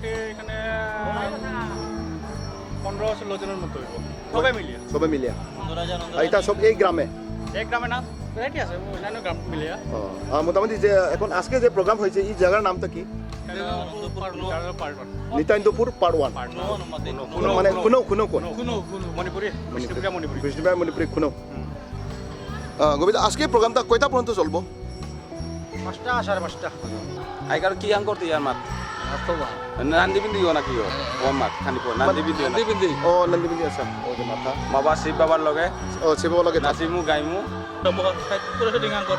মোটামুটি এখানে 15-16 জনের মতো হইব সবাই মিলিয়ে এটা সব এই গ্রামে না ভ্যারাইটি আছে অন্যান্য গ্রাম মিলিয়ে মোটামুটি যে এখন আজকে যে প্রোগ্রাম হয়েছে এই জায়গার নামটা কি নিতাইনন্দপুর পার্ট 1 মানে খুনৌ মণিপুরি বৃষ্ণুপ্রিয়া মণিপুরি খুনৌ গোবিন্দ আজকে প্রোগ্রামটা কয়টা পর্যন্ত চলবো 5টা 5:30 আইকার কি আং করতে ইয়ার মাত নান্দি বিন্দি না কি ও মাত খানিপো নান্দি বিন্দি ও নন্দী বিন্দি আছে ও যে মাথা বাবা শিব বাবার লগে ও শিব বাবার লগে নাচিমু গাইমু করে শুটিং আং কর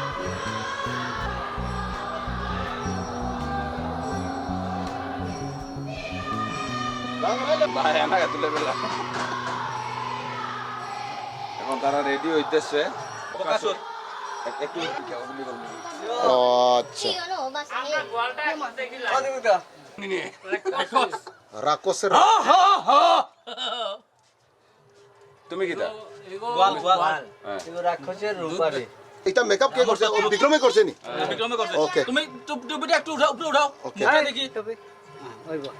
ভাই আমাকে তুলে বেলা এখন তারা রেডি হইতেছে একটু আচ্ছা রাক্ষসের তুমি কিটা রাক্ষসের রূপারে এটা মেকআপ কে করছে ও বিক্রমে করছে নি বিক্রমে করছে ওকে তুমি টুপিটা একটু উঠাও ওকে দেখি টুপি ওইবা